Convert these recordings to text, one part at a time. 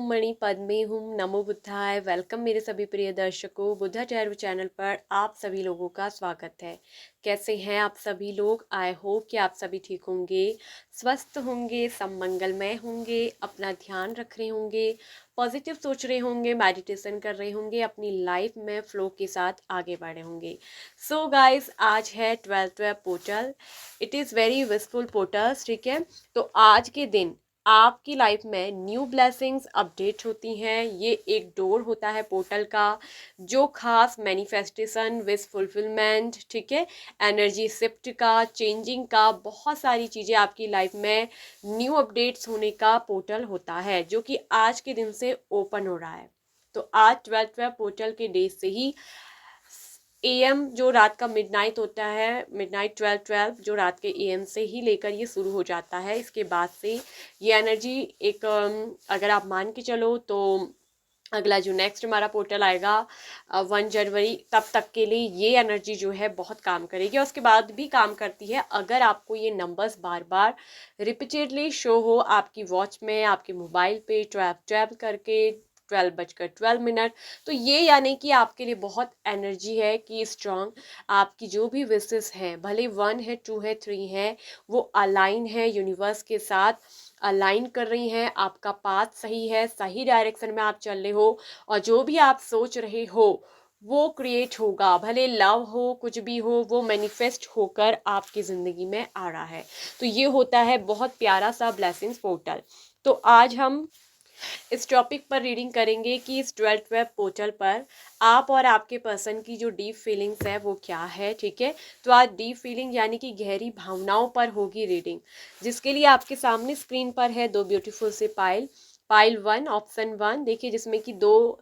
मणि पद्मे हुम नमो बुद्धाय। वेलकम मेरे सभी प्रिय दर्शकों, बुद्धा चैरव चैनल पर आप सभी लोगों का स्वागत है। कैसे हैं आप सभी लोग? आई होप कि आप सभी ठीक होंगे, स्वस्थ होंगे, सब मंगलमय होंगे, अपना ध्यान रख रहे होंगे, पॉजिटिव सोच रहे होंगे, मेडिटेशन कर रहे होंगे, अपनी लाइफ में फ्लो के साथ आगे बढ़े होंगे। सो गाइस, आज है 12 portal. It is very wishful portals, ठीक है। तो आज के दिन आपकी लाइफ में न्यू ब्लेसिंग्स अपडेट होती हैं। ये एक डोर होता है पोर्टल का, जो खास मैनिफेस्टेशन, विश फुलफिलमेंट, ठीक है, एनर्जी शिफ्ट का, चेंजिंग का, बहुत सारी चीज़ें आपकी लाइफ में न्यू अपडेट्स होने का पोर्टल होता है, जो कि आज के दिन से ओपन हो रहा है। तो आज 12 पोर्टल के डे से ही एएम जो रात का मिडनाइट होता है, मिडनाइट 12 जो रात के एएम से ही लेकर ये शुरू हो जाता है। इसके बाद से ये एनर्जी एक अगर आप मान के चलो तो अगला जो नेक्स्ट हमारा पोर्टल आएगा 1 जनवरी, तब तक के लिए ये एनर्जी जो है बहुत काम करेगी। और उसके बाद भी काम करती है अगर आपको ये नंबर्स बार बार रिपीटेडली शो हो आपकी वॉच में, आपके मोबाइल पे 12 करके 12:12 तो ये यानी कि आपके लिए बहुत एनर्जी है कि स्ट्रांग आपकी जो भी विशेस हैं, भले 1 है, 2 है, 3 है, वो अलाइन है यूनिवर्स के साथ, अलाइन कर रही हैं। आपका पाथ सही है, सही डायरेक्शन में आप चल रहे हो, और जो भी आप सोच रहे हो वो क्रिएट होगा। भले लव हो, कुछ भी हो, वो मैनिफेस्ट होकर आपकी ज़िंदगी में आ रहा है। तो ये होता है बहुत प्यारा सा ब्लेसिंग्स पोर्टल। तो आज हम इस टॉपिक पर रीडिंग करेंगे कि इस 12 पोर्टल पर आप और आपके पर्सन की जो डीप फीलिंग्स है वो क्या है, ठीक है। तो आज डीप फीलिंग यानी कि गहरी भावनाओं पर होगी रीडिंग, जिसके लिए आपके सामने स्क्रीन पर है दो ब्यूटीफुल से पाइल 1, ऑप्शन 1 देखिए, जिसमें कि दो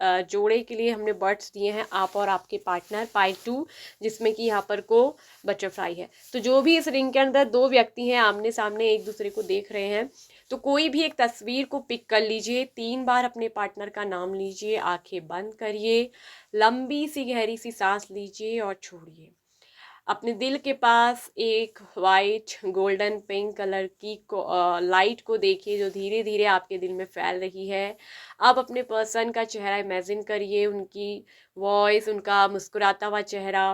जोड़े के लिए हमने बर्ड्स दिए हैं, आप और आपके पार्टनर। पाइल 2 जिसमें कि यहाँ पर को बटरफ्लाई है। तो जो भी इस रिंग के अंदर दो व्यक्ति हैं, आमने सामने एक दूसरे को देख रहे हैं, तो कोई भी एक तस्वीर को पिक कर लीजिए, 3 बार अपने पार्टनर का नाम लीजिए, आंखें बंद करिए, लंबी सी गहरी सी सांस लीजिए और छोड़िए। अपने दिल के पास एक वाइट गोल्डन पिंक कलर की लाइट को देखिए, जो धीरे धीरे आपके दिल में फैल रही है। आप अपने पर्सन का चेहरा इमेजिन करिए, उनकी वॉइस, उनका मुस्कुराता हुआ चेहरा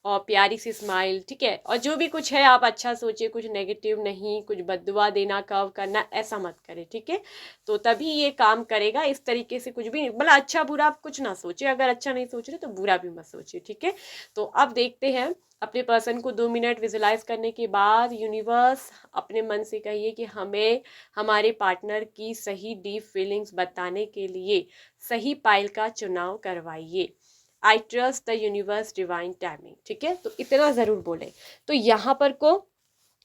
और प्यारी सी स्माइल, ठीक है। और जो भी कुछ है आप अच्छा सोचिए, कुछ नेगेटिव नहीं, कुछ बददुआ देना, कर्व करना, ऐसा मत करें, ठीक है। तो तभी ये काम करेगा। इस तरीके से कुछ भी मतलब अच्छा बुरा आप कुछ ना सोचिए, अगर अच्छा नहीं सोच रहे तो बुरा भी मत सोचिए, ठीक है। तो अब देखते हैं अपने पर्सन को 2 मिनट विजुलाइज करने के बाद यूनिवर्स अपने मन से कहिए कि हमें हमारे पार्टनर की सही डीप फीलिंग्स बताने के लिए सही पाइल का चुनाव करवाइए। I trust the universe divine timing, ठीक है। तो इतना ज़रूर बोले। तो यहाँ पर को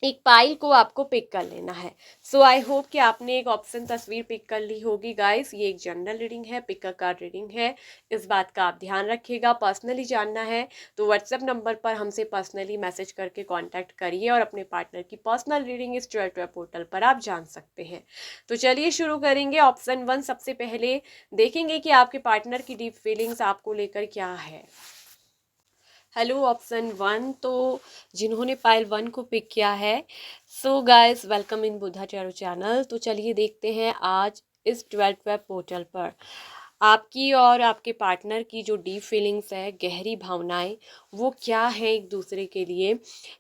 एक पाइल को आपको पिक कर लेना है। सो आई होप कि आपने एक ऑप्शन तस्वीर पिक कर ली होगी गाइस। ये एक जनरल रीडिंग है, पिक अ कार्ड रीडिंग है, इस बात का आप ध्यान रखिएगा। पर्सनली जानना है तो व्हाट्सएप नंबर पर हमसे पर्सनली मैसेज करके कांटेक्ट करिए और अपने पार्टनर की पर्सनल रीडिंग इस 12 पोर्टल पर आप जान सकते हैं। तो चलिए शुरू करेंगे। ऑप्शन 1 सबसे पहले देखेंगे कि आपके पार्टनर की डीप फीलिंग्स आपको लेकर क्या है। हेलो ऑप्शन 1, तो जिन्होंने पाइल 1 को पिक किया है, so guys welcome in Buddha Chairo channel. तो चलिए देखते हैं आज इस 12 पोर्टल पर आपकी और आपके पार्टनर की जो डीप फीलिंग्स है, गहरी भावनाएं, वो क्या है एक दूसरे के लिए।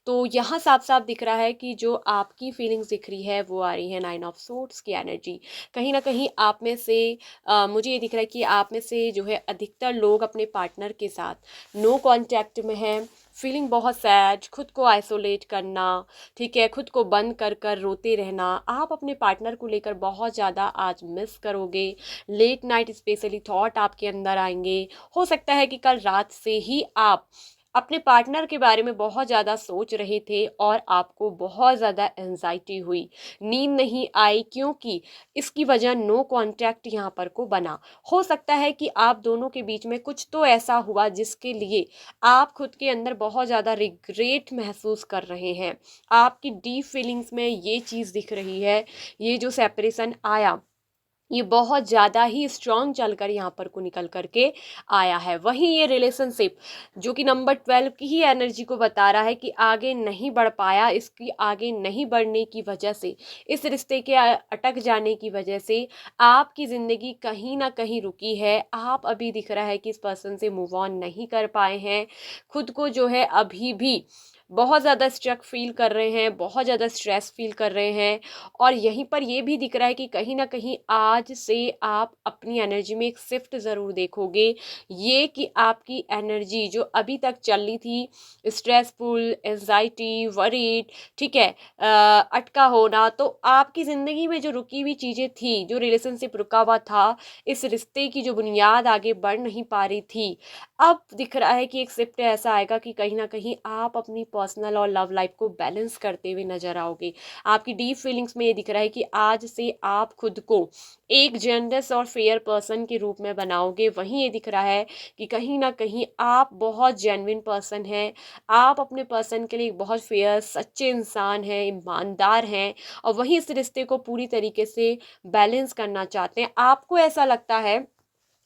तो यहाँ साफ साफ दिख रहा है कि जो आपकी फीलिंग्स दिख रही है वो आ रही है 9 ऑफ सोर्ड्स की एनर्जी। कहीं ना कहीं आप में से मुझे ये दिख रहा है कि आप में से जो है अधिकतर लोग अपने पार्टनर के साथ नो कांटेक्ट में हैं। फीलिंग बहुत सैड, खुद को आइसोलेट करना, ठीक है, खुद को बंद कर कर रोते रहना। आप अपने पार्टनर को लेकर बहुत ज़्यादा आज मिस करोगे। लेट नाइट स्पेशली थॉट आपके अंदर आएंगे। हो सकता है कि कल रात से ही आप अपने पार्टनर के बारे में बहुत ज़्यादा सोच रहे थे और आपको बहुत ज़्यादा एंजाइटी हुई, नींद नहीं आई, क्योंकि इसकी वजह नो कांटेक्ट यहाँ पर को बना। हो सकता है कि आप दोनों के बीच में कुछ तो ऐसा हुआ जिसके लिए आप खुद के अंदर बहुत ज़्यादा रिग्रेट महसूस कर रहे हैं। आपकी डीप फीलिंग्स में ये चीज़ दिख रही है। ये जो सेपरेशन आया, ये बहुत ज़्यादा ही स्ट्रॉन्ग चलकर यहाँ पर को निकल करके आया है। वहीं ये रिलेशनशिप जो कि नंबर 12 की ही एनर्जी को बता रहा है कि आगे नहीं बढ़ पाया, इसकी आगे नहीं बढ़ने की वजह से, इस रिश्ते के अटक जाने की वजह से आपकी ज़िंदगी कहीं ना कहीं रुकी है। आप अभी दिख रहा है कि इस पर्सन से मूव ऑन नहीं कर पाए हैं, खुद को जो है अभी भी बहुत ज़्यादा स्ट्रक फील कर रहे हैं, बहुत ज़्यादा स्ट्रेस फील कर रहे हैं। और यहीं पर ये भी दिख रहा है कि कहीं ना कहीं आज से आप अपनी एनर्जी में एक शिफ्ट ज़रूर देखोगे। ये कि आपकी एनर्जी जो अभी तक चल रही थी, स्ट्रेसफुल, एंजाइटी, वरीड, ठीक है, अटका होना, तो आपकी ज़िंदगी में जो रुकी हुई चीज़ें थी, जो रिलेशनशिप रुका हुआ था, इस रिश्ते की जो बुनियाद आगे बढ़ नहीं पा रही थी, अब दिख रहा है कि एक शिफ्ट ऐसा आएगा कि कहीं ना कहीं आप अपनी पर्सनल और लव लाइफ को बैलेंस करते हुए नजर आओगे। आपकी डीप फीलिंग्स में ये दिख रहा है कि आज से आप खुद को एक जेनरस और फेयर पर्सन के रूप में बनाओगे। वहीं ये दिख रहा है कि कहीं ना कहीं आप बहुत जेन्युइन पर्सन हैं, आप अपने पर्सन के लिए एक बहुत फेयर सच्चे इंसान हैं, ईमानदार हैं, और वहीं इस रिश्ते को पूरी तरीके से बैलेंस करना चाहते हैं। आपको ऐसा लगता है,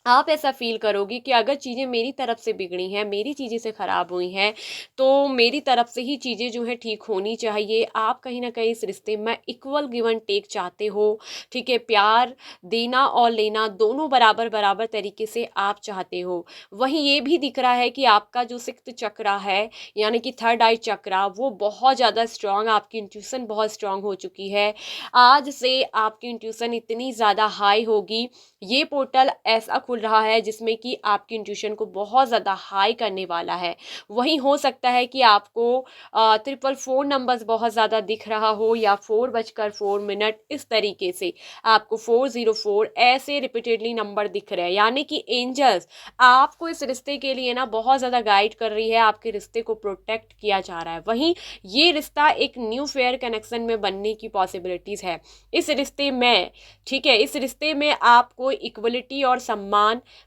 आप ऐसा फ़ील करोगे कि अगर चीज़ें मेरी तरफ से बिगड़ी हैं, मेरी चीज़ें से ख़राब हुई हैं, तो मेरी तरफ से ही चीज़ें जो हैं ठीक होनी चाहिए। आप कहीं न कहीं इस रिश्ते में इक्वल गिव एंड टेक चाहते हो, ठीक है? प्यार देना और लेना दोनों बराबर-बराबर तरीके से आप चाहते हो। वहीं ये भी दिख रहा है कि आपका जो सिक्स्थ चक्रा है, यानी कि थर्ड आई चक्रा, वो बहुत ज़्यादा स्ट्रॉन्ग, आपकी इंट्यूशन बहुत स्ट्रॉन्ग हो चुकी है। आज से आपकी इंट्यूशन इतनी ज़्यादा हाई होगी, ये पोर्टल ऐसा खुल रहा है जिसमें कि आपकी इंट्यूशन को बहुत ज़्यादा हाई करने वाला है। वहीं हो सकता है कि आपको 444 नंबर्स बहुत ज़्यादा दिख रहा हो, या 4:04 इस तरीके से आपको 404 ऐसे रिपीटेडली नंबर दिख रहे हैं, यानी कि एंजल्स आपको इस रिश्ते के लिए ना बहुत ज़्यादा गाइड कर रही है, आपके रिश्ते को प्रोटेक्ट किया जा रहा है। वहीं ये रिश्ता एक न्यू फेयर कनेक्शन में बनने की पॉसिबिलिटीज़ है इस रिश्ते में, ठीक है? इस रिश्ते में आपको इक्वलिटी और सम्मान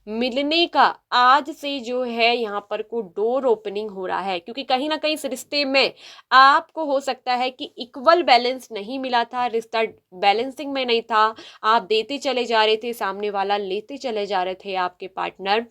मिलने का आज से जो है यहाँ पर को डोर ओपनिंग हो रहा है, क्योंकि कहीं ना कहीं इस रिश्ते में आपको हो सकता है कि इक्वल बैलेंस नहीं मिला था, रिश्ता बैलेंसिंग में नहीं था। आप देते चले जा रहे थे, सामने वाला लेते चले जा रहे थे, आपके पार्टनर।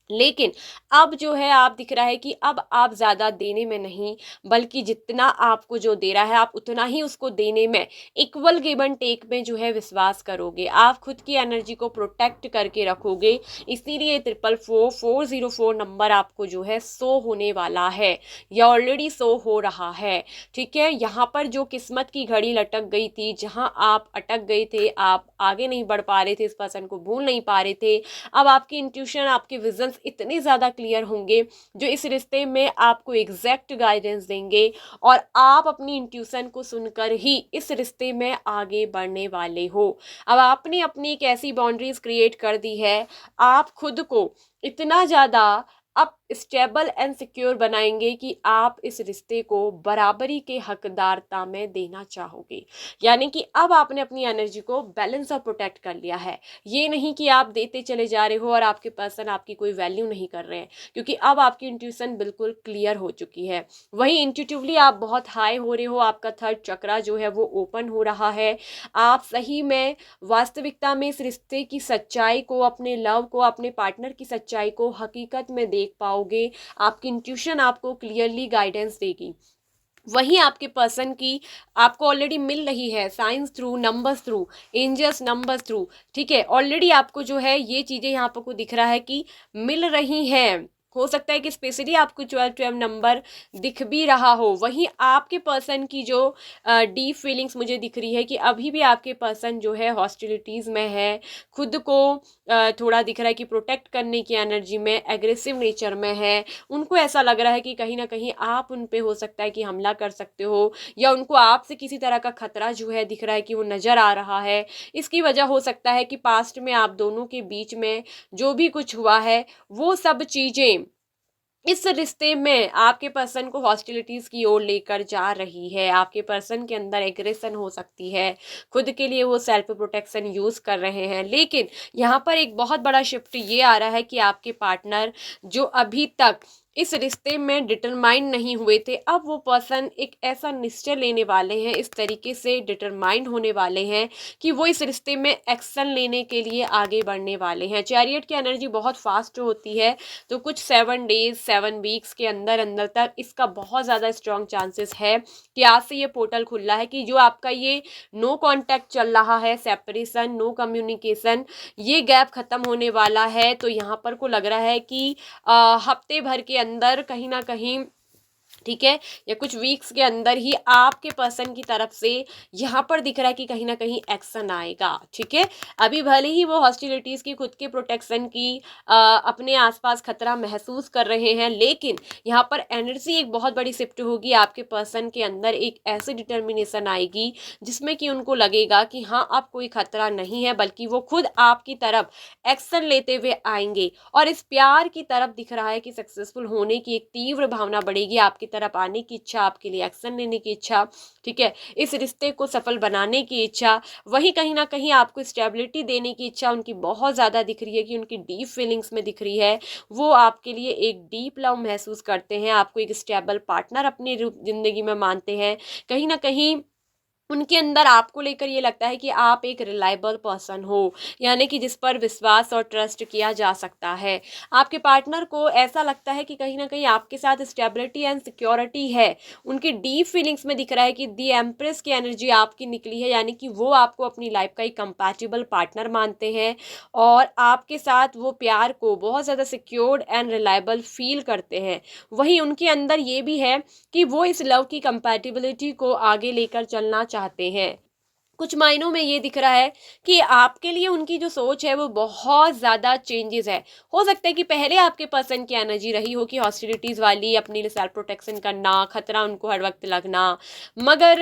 लेकिन अब जो है आप दिख रहा है कि अब आप ज़्यादा देने में नहीं, बल्कि जितना आपको जो दे रहा है आप उतना ही उसको देने में, इक्वल गिव एंड टेक में जो है विश्वास करोगे। आप खुद की एनर्जी को प्रोटेक्ट करके रखोगे, इसीलिए 444 नंबर आपको जो है शो होने वाला है, या ऑलरेडी शो हो रहा है, ठीक है? यहाँ पर जो किस्मत की घड़ी लटक गई थी, जहाँ आप अटक गए थे, आप आगे नहीं बढ़ पा रहे थे, इस पर्सन को भूल नहीं पा रहे थे, अब आपकी इंट्यूशन, आपके विजन्स इतने ज़्यादा क्लियर होंगे जो इस रिश्ते में आपको एग्जैक्ट गाइडेंस देंगे, और आप अपनी इंट्यूशन को सुनकर ही इस रिश्ते में आगे बढ़ने वाले हो। अब आपने अपनी एक ऐसी बाउंड्रीज क्रिएट कर दी है, आप खुद को इतना ज़्यादा अब स्टेबल एंड सिक्योर बनाएंगे कि आप इस रिश्ते को बराबरी के हकदारता में देना चाहोगे। यानी कि अब आपने अपनी एनर्जी को बैलेंस और प्रोटेक्ट कर लिया है। ये नहीं कि आप देते चले जा रहे हो और आपके पर्सन आपकी कोई वैल्यू नहीं कर रहे हैं, क्योंकि अब आपकी इंट्यूशन बिल्कुल क्लियर हो चुकी है। वहीं इंट्यूटिवली आप बहुत हाई हो रहे हो, आपका थर्ड चक्रा जो है वो ओपन हो रहा है। आप सही में वास्तविकता में इस रिश्ते की सच्चाई को, अपने लव को, अपने पार्टनर की सच्चाई को हकीकत में देख पाओगे। आपकी इंट्यूशन आपको क्लियरली गाइडेंस देगी। वहीं आपके पर्सन की आपको ऑलरेडी मिल रही है science through, numbers through, angels numbers through, ठीक है? ऑलरेडी आपको जो है ये चीज़ें यहाँ पर को दिख रहा है कि मिल रही हैं। हो सकता है कि स्पेशली आपको 12 नंबर दिख भी रहा हो। वहीं आपके पर्सन की जो डीप फीलिंग्स मुझे दिख रही है कि अभी भी आपके पर्सन जो है हॉस्टिलिटीज़ में है, खुद को थोड़ा दिख रहा है कि प्रोटेक्ट करने की एनर्जी में, एग्रेसिव नेचर में है। उनको ऐसा लग रहा है कि कहीं ना कहीं आप उन पे हो सकता है कि हमला कर सकते हो, या उनको आपसे किसी तरह का खतरा जो है दिख रहा है कि वो नज़र आ रहा है। इसकी वजह हो सकता है कि पास्ट में आप दोनों के बीच में जो भी कुछ हुआ है, वो सब चीज़ें इस रिश्ते में आपके पर्सन को हॉस्टिलिटीज़ की ओर लेकर जा रही है। आपके पर्सन के अंदर एग्रेशन हो सकती है, खुद के लिए वो सेल्फ प्रोटेक्शन यूज़ कर रहे हैं। लेकिन यहाँ पर एक बहुत बड़ा शिफ्ट ये आ रहा है कि आपके पार्टनर जो अभी तक इस रिश्ते में डिटरमाइंड नहीं हुए थे, अब वो पर्सन एक ऐसा निश्चय लेने वाले हैं, इस तरीके से डिटरमाइंड होने वाले हैं कि वो इस रिश्ते में एक्शन लेने के लिए आगे बढ़ने वाले हैं। चैरियट की एनर्जी बहुत फास्ट होती है, तो कुछ 7 डेज 7 वीक्स के अंदर अंदर तक इसका बहुत ज़्यादा स्ट्रॉन्ग चांसेस है कि आज से ये पोर्टल खुल रहा है कि जो आपका ये नो कॉन्टैक्ट चल रहा है, सेपरेशन, नो कम्युनिकेशन, ये गैप ख़त्म होने वाला है। तो यहाँ पर को लग रहा है कि हफ्ते भर के अंदर कहीं ना कहीं, ठीक है, या कुछ वीक्स के अंदर ही आपके पर्सन की तरफ से यहाँ पर दिख रहा है कि कहीं ना कहीं एक्शन आएगा। ठीक है, अभी भले ही वो हॉस्टिलिटीज़ की, खुद के प्रोटेक्शन की, अपने आसपास खतरा महसूस कर रहे हैं, लेकिन यहाँ पर एनर्जी एक बहुत बड़ी शिफ्ट होगी। आपके पर्सन के अंदर एक ऐसी डिटर्मिनेशन आएगी जिसमें कि उनको लगेगा कि हाँ, अब कोई खतरा नहीं है, बल्कि वो खुद आपकी तरफ एक्शन लेते हुए आएंगे। और इस प्यार की तरफ दिख रहा है कि सक्सेसफुल होने की एक तीव्र भावना बढ़ेगी, आपकी तरफ आने की इच्छा, आपके लिए एक्शन लेने की इच्छा, ठीक है, इस रिश्ते को सफल बनाने की इच्छा, वही कहीं ना कहीं आपको स्टेबिलिटी देने की इच्छा उनकी बहुत ज़्यादा दिख रही है, कि उनकी डीप फीलिंग्स में दिख रही है। वो आपके लिए एक डीप लव महसूस करते हैं, आपको एक स्टेबल पार्टनर अपनी ज़िंदगी में मानते हैं। कहीं ना कहीं उनके अंदर आपको लेकर ये लगता है कि आप एक रिलायबल पर्सन हो, यानी कि जिस पर विश्वास और ट्रस्ट किया जा सकता है। आपके पार्टनर को ऐसा लगता है कि कहीं ना कहीं आपके साथ स्टेबिलिटी एंड सिक्योरिटी है। उनकी डीप फीलिंग्स में दिख रहा है कि दी एम्प्रेस की एनर्जी आपकी निकली है, यानी कि वो आपको अपनी लाइफ का एक कंपैटिबल पार्टनर मानते हैं और आपके साथ वो प्यार को बहुत ज़्यादा सिक्योर्ड एंड रिलायबल फील करते हैं। वहीं उनके अंदर ये भी है कि वो इस लव की कंपैटिबिलिटी को आगे लेकर चलना चाहते हैं। कुछ मायनों में ये दिख रहा है कि आपके लिए उनकी जो सोच है वो बहुत ज़्यादा चेंजेस है। हो सकता है कि पहले आपके पर्सन की एनर्जी रही हो कि हॉस्टिलिटीज़ वाली, अपने लिए सेल्फ प्रोटेक्शन करना, खतरा उनको हर वक्त लगना, मगर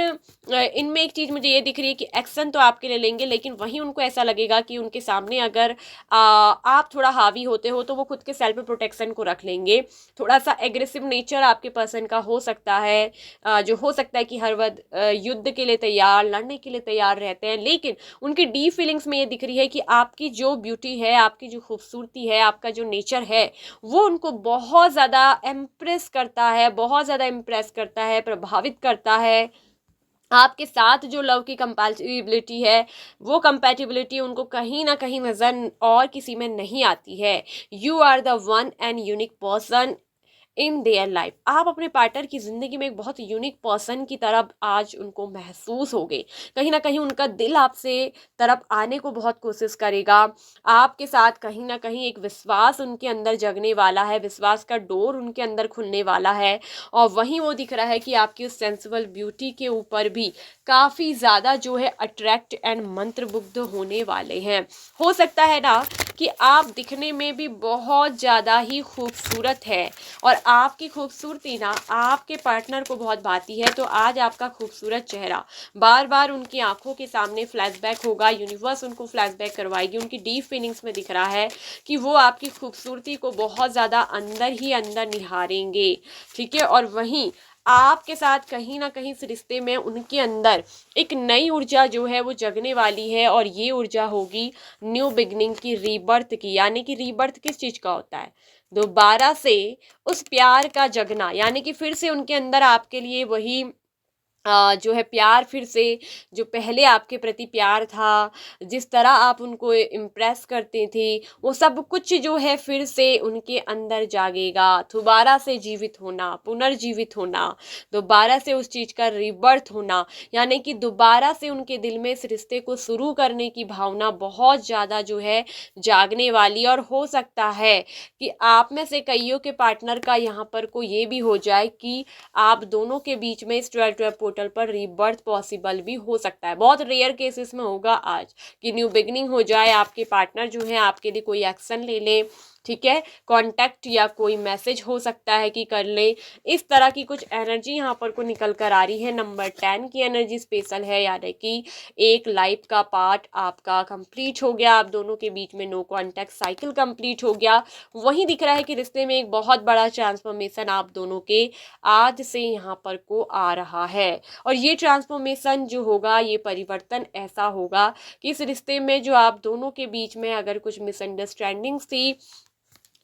इनमें एक चीज़ मुझे ये दिख रही है कि एक्शन तो आपके लिए लेंगे, लेकिन वहीं उनको ऐसा लगेगा कि उनके सामने अगर आप थोड़ा हावी होते हो तो वो खुद के सेल्फ प्रोटेक्शन को रख लेंगे। थोड़ा सा एग्रेसिव नेचर आपके पर्सन का हो सकता है, जो हो सकता है कि हर वक्त युद्ध के लिए तैयार, लड़ने के लिए तैयार रहते हैं, लेकिन उनकी डीप फीलिंग्स में ये दिख रही है कि आपकी जो ब्यूटी है, आपकी जो खूबसूरती है, आपका जो नेचर है, वो उनको बहुत ज़्यादा इम्प्रेस करता है, बहुत ज़्यादा इम्प्रेस करता है, प्रभावित करता है। आपके साथ जो लव की कंपैटिबिलिटी है, वो कंपैटिबिलिटी उनको कहीं ना कहीं नज़र और किसी में नहीं आती है। You are the one and unique person in their life. आप अपने पार्टनर की ज़िंदगी में एक बहुत यूनिक पर्सन की तरफ आज उनको महसूस होगे। कहीं ना कहीं उनका दिल आपसे तरफ आने को बहुत कोशिश करेगा। आपके साथ कहीं ना कहीं एक विश्वास उनके अंदर जगने वाला है, विश्वास का डोर उनके अंदर खुलने वाला है। और वहीं वो दिख रहा है कि आपकी उस सेंसिबल ब्यूटी के ऊपर भी काफ़ी ज़्यादा जो है अट्रैक्ट एंड मंत्रमुग्ध होने वाले हैं। हो सकता है ना कि आप दिखने में भी बहुत ज़्यादा ही खूबसूरत है और आपकी खूबसूरती ना आपके पार्टनर को बहुत भाती है, तो आज आपका खूबसूरत चेहरा बार बार उनकी आंखों के सामने फ्लैशबैक होगा। यूनिवर्स उनको फ्लैशबैक करवाएगी। उनकी डीप फीलिंग्स में दिख रहा है कि वो आपकी खूबसूरती को बहुत ज़्यादा अंदर ही अंदर निहारेंगे। ठीक है, और वहीं आपके साथ कहीं ना कहीं इस रिश्ते में उनके अंदर एक नई ऊर्जा जो है वो जगने वाली है, और ये ऊर्जा होगी न्यू बिगनिंग की, रीबर्थ की। यानी कि रीबर्थ किस चीज़ का होता है? दोबारा से उस प्यार का जगना, यानी कि फिर से उनके अंदर आपके लिए वही जो है प्यार, फिर से जो पहले आपके प्रति प्यार था, जिस तरह आप उनको इम्प्रेस करते थे, वो सब कुछ जो है फिर से उनके अंदर जागेगा। दोबारा से जीवित होना, पुनर्जीवित होना, दोबारा से उस चीज़ का रिबर्थ होना, यानी कि दोबारा से उनके दिल में इस रिश्ते को शुरू करने की भावना बहुत ज़्यादा जो है जागने वाली। और हो सकता है कि आप में से कईयों के पार्टनर का यहाँ पर को ये भी हो जाए कि आप दोनों के बीच में इस 12-12 पोर्टल पर रीबर्थ पॉसिबल भी हो सकता है। बहुत रेयर केसेस में होगा आज कि न्यू बिगनिंग हो जाए, आपके पार्टनर जो है आपके लिए कोई एक्शन ले ले, ठीक है, कांटेक्ट या कोई मैसेज हो सकता है कि कर ले। इस तरह की कुछ एनर्जी यहाँ पर को निकल कर आ रही है। नंबर 10 की एनर्जी स्पेशल है, यानी कि एक लाइफ का पार्ट आपका कंप्लीट हो गया, आप दोनों के बीच में नो कांटेक्ट साइकिल कंप्लीट हो गया। वहीं दिख रहा है कि रिश्ते में एक बहुत बड़ा ट्रांसफॉर्मेशन आप दोनों के आज से यहाँ पर को आ रहा है। और ये ट्रांसफॉर्मेशन जो होगा, ये परिवर्तन ऐसा होगा कि इस रिश्ते में जो आप दोनों के बीच में अगर कुछ मिसअंडरस्टैंडिंग्स थी,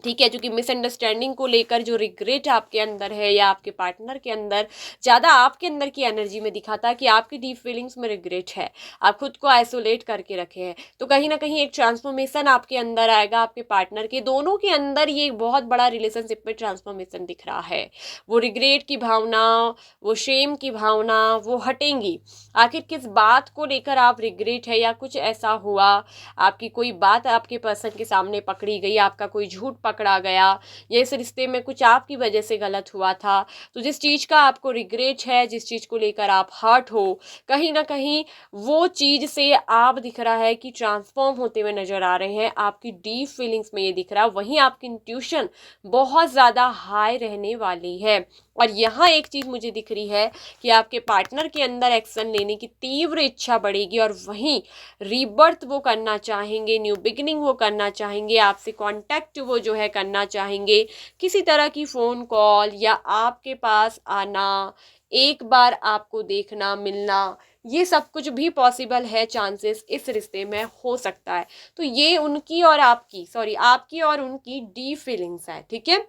ठीक है, जो कि मिसअंडरस्टैंडिंग को लेकर जो रिग्रेट आपके अंदर है या आपके पार्टनर के अंदर ज़्यादा आपके अंदर की एनर्जी में दिखाता है कि आपकी डीप फीलिंग्स में रिग्रेट है, आप खुद को आइसोलेट करके रखे हैं, तो कहीं ना कहीं एक ट्रांसफॉर्मेशन आपके अंदर आएगा, आपके पार्टनर के दोनों के अंदर ये एक बहुत बड़ा रिलेशनशिप में ट्रांसफॉर्मेशन दिख रहा है। वो रिग्रेट की भावना, वो शेम की भावना वो हटेंगी। आखिर किस बात को लेकर आप रिग्रेट है, या कुछ ऐसा हुआ, आपकी कोई बात आपके पर्सन के सामने पकड़ी गई, आपका कोई झूठ पकड़ा गया, या इस रिश्ते में कुछ आपकी वजह से गलत हुआ था, तो जिस चीज़ का आपको रिग्रेट है, जिस चीज़ को लेकर आप हर्ट हो, कहीं ना कहीं वो चीज़ से आप दिख रहा है कि ट्रांसफॉर्म होते हुए नजर आ रहे हैं, आपकी डीप फीलिंग्स में ये दिख रहा है। वहीं आपकी इंट्यूशन बहुत ज़्यादा हाई रहने वाली है। और यहाँ एक चीज़ मुझे दिख रही है कि आपके पार्टनर के अंदर एक्शन लेने की तीव्र इच्छा बढ़ेगी, और वहीं रीबर्थ वो करना चाहेंगे, न्यू बिगिनिंग वो करना चाहेंगे, आपसे कांटेक्ट वो जो है करना चाहेंगे, किसी तरह की फ़ोन कॉल या आपके पास आना, एक बार आपको देखना मिलना, ये सब कुछ भी पॉसिबल है, चांसेस इस रिश्ते में हो सकता है। तो ये उनकी और आपकी, सॉरी, आपकी और उनकी डीप फीलिंग्स है, ठीक है।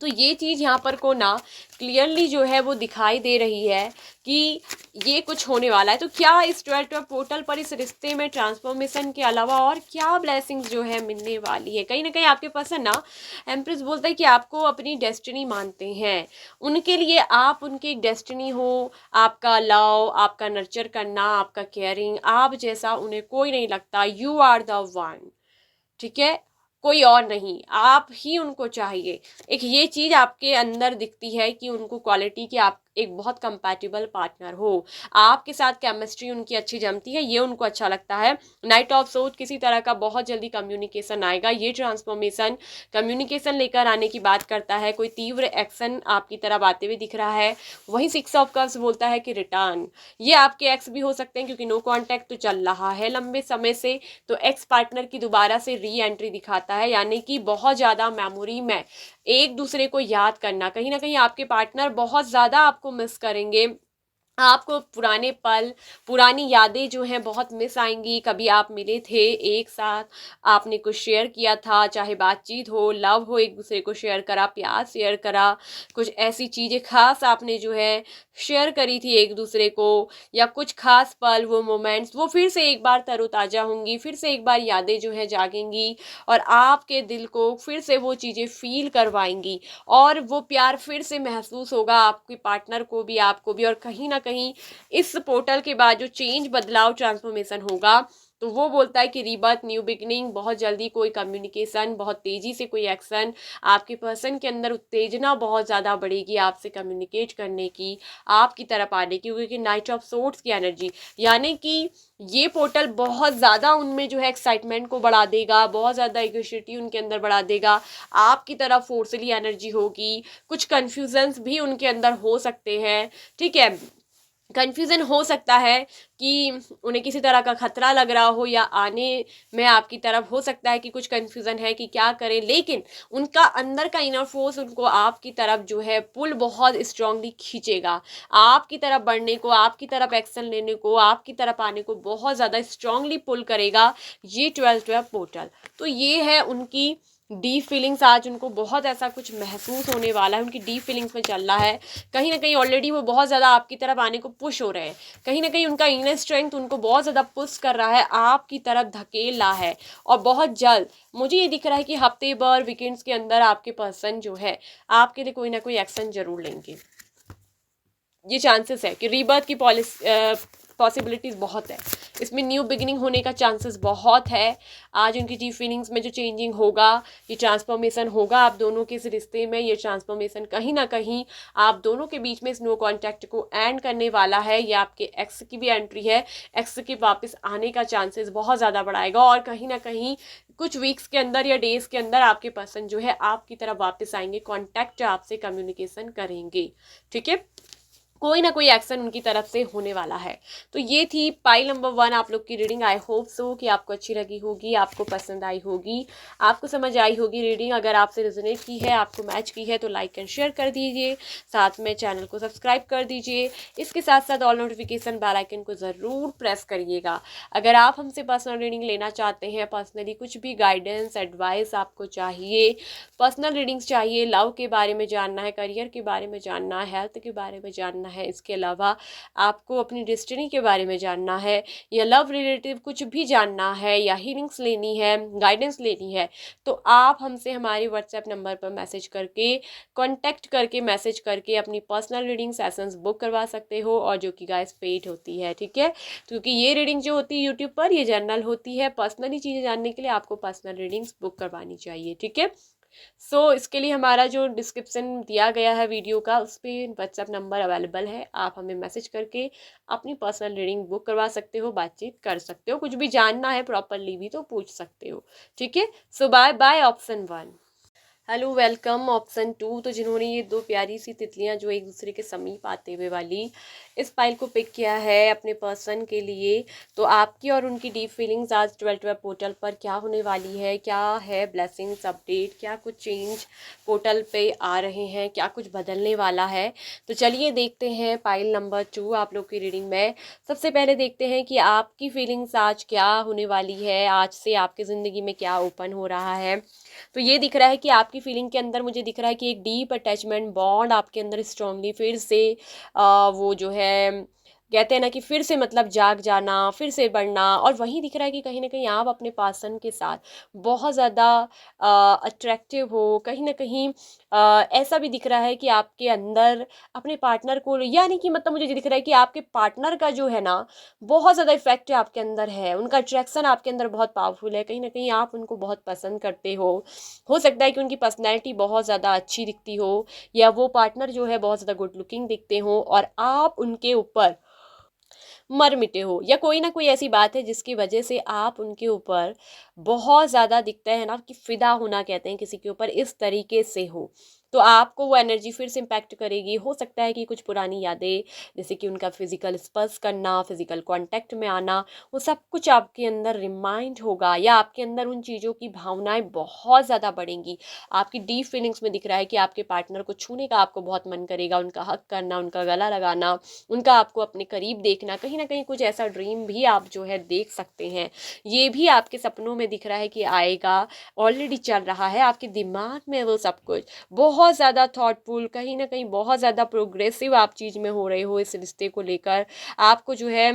तो ये चीज़ यहाँ पर को ना क्लियरली जो है वो दिखाई दे रही है कि ये कुछ होने वाला है। तो क्या इस 12 पोर्टल पर इस रिश्ते में ट्रांसफॉर्मेशन के अलावा और क्या ब्लेसिंग्स जो है मिलने वाली है? कहीं ना कहीं आपके पर्सन ना, एम्प्रेस बोलता है कि आपको अपनी डेस्टिनी मानते हैं, उनके लिए आप उनकी एक डेस्टिनी हो, आपका लव, आपका नर्चर करना, आपका केयरिंग, आप जैसा उन्हें कोई नहीं लगता, यू आर द वन, ठीक है, कोई और नहीं, आप ही उनको चाहिए। एक ये चीज़ आपके अंदर दिखती है कि उनको क्वालिटी की आप एक बहुत कंपैटिबल पार्टनर हो, आपके साथ केमिस्ट्री उनकी अच्छी जमती है, ये उनको अच्छा लगता है। नाइट ऑफ सोच, किसी तरह का बहुत जल्दी कम्युनिकेशन आएगा, ये ट्रांसफॉर्मेशन कम्युनिकेशन लेकर आने की बात करता है, कोई तीव्र एक्शन आपकी तरफ आते हुए दिख रहा है। वहीं 6 ऑफ कप्स बोलता है कि रिटर्न, ये आपके एक्स भी हो सकते हैं, क्योंकि नो कॉन्टैक्ट तो चल रहा है लंबे समय से, तो एक्स पार्टनर की दोबारा से री एंट्री दिखाता है, यानी कि बहुत ज़्यादा मेमोरी में एक दूसरे को याद करना। कहीं ना कहीं आपके पार्टनर बहुत ज़्यादा आपको मिस करेंगे, आपको पुराने पल, पुरानी यादें जो हैं बहुत मिस आएंगी। कभी आप मिले थे एक साथ, आपने कुछ शेयर किया था, चाहे बातचीत हो, लव हो, एक दूसरे को शेयर करा, प्यार शेयर करा, कुछ ऐसी चीज़ें खास आपने जो है शेयर करी थी एक दूसरे को, या कुछ खास पल, वो मोमेंट्स वो फिर से एक बार तरोताज़ा होंगी, फिर से एक बार यादें जो हैं जागेंगी, और आपके दिल को फिर से वो चीज़ें फील करवाएंगी, और वो प्यार फिर से महसूस होगा आपके पार्टनर को भी, आपको भी। और कहीं ना कहीं इस पोर्टल के बाद जो चेंज, बदलाव, ट्रांसफॉर्मेशन होगा, तो वो बोलता है कि रीबर्थ, न्यू बिगनिंग, बहुत जल्दी कोई कम्युनिकेशन, बहुत तेज़ी से कोई एक्शन, आपके पर्सन के अंदर उत्तेजना बहुत ज़्यादा बढ़ेगी आपसे कम्युनिकेट करने की, आपकी तरफ आने की, क्योंकि नाइट ऑफ सोर्ड्स की एनर्जी, यानी कि ये पोर्टल बहुत ज़्यादा उनमें जो है एक्साइटमेंट को बढ़ा देगा, बहुत ज़्यादा इक्वेशिटी उनके अंदर बढ़ा देगा, आपकी तरफ फोर्सली एनर्जी होगी, कुछ कन्फ्यूजन्स भी उनके अंदर हो सकते हैं, ठीक है। कन्फ्यूज़न हो सकता है कि उन्हें किसी तरह का खतरा लग रहा हो, या आने में आपकी तरफ हो सकता है कि कुछ कन्फ्यूज़न है कि क्या करें, लेकिन उनका अंदर का इनर फोर्स उनको आपकी तरफ जो है पुल बहुत स्ट्रांगली खींचेगा, आपकी तरफ बढ़ने को, आपकी तरफ एक्शन लेने को, आपकी तरफ आने को बहुत ज़्यादा स्ट्रांगली पुल करेगा ये 12 पोर्टल। तो ये है उनकी डीप फीलिंग्स, आज उनको बहुत ऐसा कुछ महसूस होने वाला है, उनकी डीप फीलिंग्स में चल रहा है। कहीं ना कहीं ऑलरेडी वो बहुत ज़्यादा आपकी तरफ आने को पुश हो रहे हैं, कहीं ना कहीं उनका इनर स्ट्रेंथ उनको बहुत ज़्यादा पुश कर रहा है, आपकी तरफ धकेल रहा है। और बहुत जल्द मुझे ये दिख रहा है कि हफ्ते भर, वीकेंड्स के अंदर आपके पर्सन जो है आपके लिए कोई ना कोई एक्शन जरूर लेंगे। ये चांसेस है कि रीबर्थ की पॉसिबिलिटीज़ बहुत है, इसमें न्यू बिगिनिंग होने का चांसेस बहुत है। आज उनकी डीप फीलिंग्स में जो चेंजिंग होगा, ये ट्रांसफॉर्मेशन होगा आप दोनों के इस रिश्ते में, ये ट्रांसफॉर्मेशन कहीं ना कहीं आप दोनों के बीच में इस नो कॉन्टैक्ट को एंड करने वाला है। ये आपके एक्स की भी एंट्री है, एक्स के वापस आने का चांसेस बहुत ज़्यादा बढ़ाएगा, और कहीं ना कहीं कुछ वीक्स के अंदर या डेज के अंदर आपके पर्सन जो है आपकी तरफ वापस आएंगे, कॉन्टैक्ट आपसे कम्युनिकेशन करेंगे, ठीक है। कोई ना कोई एक्शन उनकी तरफ से होने वाला है। तो ये थी पाइल नंबर 1 आप लोग की रीडिंग। आई होप सो कि आपको अच्छी लगी होगी, आपको पसंद आई होगी, आपको समझ आई होगी रीडिंग। अगर आपसे रेजोनेट की है, आपको मैच की है, तो लाइक एंड शेयर कर दीजिए, साथ में चैनल को सब्सक्राइब कर दीजिए। इसके साथ साथ ऑल नोटिफिकेशन बेल आइकन को ज़रूर प्रेस करिएगा। अगर आप हमसे पर्सनल रीडिंग लेना चाहते हैं, पर्सनली कुछ भी गाइडेंस एडवाइस आपको चाहिए, पर्सनल रीडिंग्स चाहिए, लव के बारे में जानना है, करियर के बारे में जानना है, हेल्थ के बारे में जानना है, इसके अलावा आपको अपनी डेस्टिनी के बारे में जानना है, या लव रिलेटिव कुछ भी जानना है, या हीलिंग्स लेनी है, गाइडेंस लेनी है, तो आप हमसे हमारे व्हाट्सएप नंबर पर मैसेज करके, कांटेक्ट करके, मैसेज करके अपनी पर्सनल रीडिंग सेशंस बुक करवा सकते हो, और जो कि गाइस पेड होती है, ठीक है। क्योंकि ये रीडिंग जो होती है यूट्यूब पर, ये जनरल होती है। पर्सनली चीज़ें जानने के लिए आपको पर्सनल रीडिंग्स बुक करवानी चाहिए, ठीक है। इसके लिए हमारा जो डिस्क्रिप्शन दिया गया है वीडियो का, उस पर व्हाट्सएप नंबर अवेलेबल है। आप हमें मैसेज करके अपनी पर्सनल रीडिंग बुक करवा सकते हो, बातचीत कर सकते हो, कुछ भी जानना है प्रॉपरली भी तो पूछ सकते हो, ठीक है। Bye bye option 1। Hello welcome option 2। तो जिन्होंने ये दो प्यारी सी तितलियां जो एक दूसरे के समीप आते हुए वाली इस फाइल को पिक किया है अपने पर्सन के लिए, तो आपकी और उनकी डीप फीलिंग्स आज 12 पोर्टल पर क्या होने वाली है, क्या है ब्लेसिंग्स अपडेट, क्या कुछ चेंज पोर्टल पे आ रहे हैं, क्या कुछ बदलने वाला है। तो चलिए देखते हैं फाइल नंबर 2 आप लोग की रीडिंग में। सबसे पहले देखते हैं कि आपकी फीलिंग्स आज क्या होने वाली है, आज से आपकी ज़िंदगी में क्या ओपन हो रहा है। तो ये दिख रहा है कि आपकी फीलिंग के अंदर मुझे दिख रहा है कि एक डीप अटैचमेंट बॉन्ड आपके अंदर स्ट्रांगली फिर से वो जो है कहते हैं ना कि फिर से मतलब जाग जाना, फिर से बढ़ना। और वहीं दिख रहा है कि कहीं ना कहीं आप अपने पार्सन के साथ बहुत ज़्यादा अट्रैक्टिव हो, कहीं ना कहीं ऐसा भी दिख रहा है कि आपके अंदर अपने पार्टनर को, यानी कि मतलब मुझे दिख रहा है कि आपके पार्टनर का जो है ना बहुत ज़्यादा इफेक्ट आपके अंदर है, उनका अट्रैक्शन आपके अंदर बहुत पावरफुल है, कहीं ना कहीं आप उनको बहुत पसंद करते हो सकता है कि उनकी पर्सनैलिटी बहुत ज़्यादा अच्छी दिखती हो, या वो पार्टनर जो है बहुत ज़्यादा गुड लुकिंग दिखते हो, और आप उनके ऊपर मर मिटे हो, या कोई ना कोई ऐसी बात है जिसकी वजह से आप उनके ऊपर बहुत ज़्यादा दिखता है ना कि फिदा होना कहते हैं किसी के ऊपर, इस तरीके से हो। तो आपको वो एनर्जी फिर से इम्पैक्ट करेगी। हो सकता है कि कुछ पुरानी यादें, जैसे कि उनका फिजिकल स्पर्श करना, फिजिकल कांटेक्ट में आना, वो सब कुछ आपके अंदर रिमाइंड होगा, या आपके अंदर उन चीज़ों की भावनाएं बहुत ज़्यादा बढ़ेंगी। आपकी डीप फीलिंग्स में दिख रहा है कि आपके पार्टनर को छूने का आपको बहुत मन करेगा, उनका हक करना, उनका गला लगाना, उनका आपको अपने करीब देखना, कहीं ना कहीं कुछ ऐसा ड्रीम भी आप जो है देख सकते हैं। ये भी आपके सपनों में दिख रहा है कि आएगा, ऑलरेडी चल रहा है आपके दिमाग में वो सब कुछ। बहुत ज़्यादा थॉटफुल, कहीं ना कहीं बहुत ज़्यादा प्रोग्रेसिव आप चीज़ में हो रहे हो इस रिश्ते को लेकर। आपको जो है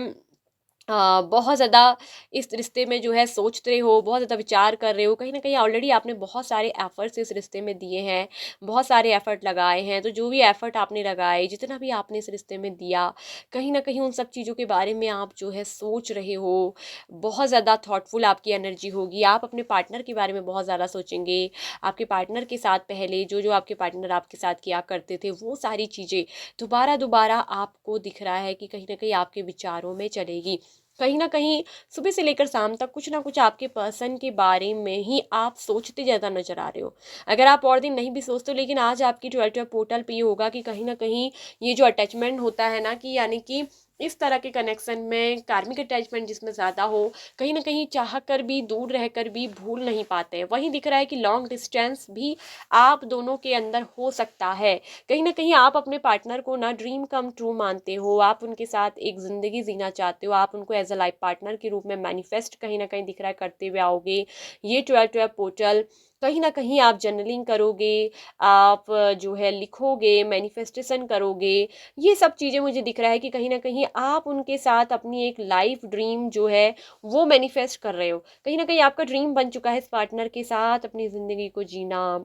बहुत ज़्यादा इस रिश्ते में जो है सोच रहे हो, बहुत ज़्यादा विचार कर रहे हो, कहीं ना कहीं ऑलरेडी आपने बहुत सारे एफर्ट्स इस रिश्ते में दिए हैं, बहुत सारे एफर्ट लगाए हैं। तो जो भी एफर्ट आपने लगाए, जितना भी आपने इस रिश्ते में दिया, कहीं ना कहीं उन सब चीज़ों के बारे में आप जो है सोच रहे हो। बहुत ज़्यादा थॉटफुल आपकी एनर्जी होगी, आप अपने पार्टनर के बारे में बहुत ज़्यादा सोचेंगे। आपके पार्टनर के साथ पहले जो जो आपके पार्टनर आपके साथ किया करते थे, वो सारी चीज़ें दोबारा दोबारा आपको दिख रहा है कि कहीं ना कहीं आपके विचारों में चलेगी। कहीं ना कहीं सुबह से लेकर शाम तक कुछ ना कुछ आपके पर्सन के बारे में ही आप सोचते ज़्यादा नजर आ रहे हो। अगर आप और दिन नहीं भी सोचते हो, लेकिन आज आपकी 12 पोर्टल पे ये होगा कि कहीं ना कहीं ये जो अटैचमेंट होता है ना, कि यानी कि इस तरह के कनेक्शन में कार्मिक अटैचमेंट जिसमें ज़्यादा हो, कहीं ना कहीं चाह कर भी, दूर रह कर भी भूल नहीं पाते हैं। वहीं दिख रहा है कि लॉन्ग डिस्टेंस भी आप दोनों के अंदर हो सकता है। कहीं ना कहीं आप अपने पार्टनर को ना ड्रीम कम ट्रू मानते हो, आप उनके साथ एक ज़िंदगी जीना चाहते हो, आप उनको एज अ लाइफ पार्टनर के रूप में मैनिफेस्ट कहीं ना कहीं दिख रहा है करते हुए आओगे। ये 12 पोर्टल कहीं ना कहीं आप जर्नलिंग करोगे, आप जो है लिखोगे, मैनिफेस्टेशन करोगे। ये सब चीज़ें मुझे दिख रहा है कि कहीं ना कहीं आप उनके साथ अपनी एक लाइफ ड्रीम जो है वो मैनिफेस्ट कर रहे हो। कहीं ना कहीं आपका ड्रीम बन चुका है इस पार्टनर के साथ अपनी ज़िंदगी को जीना।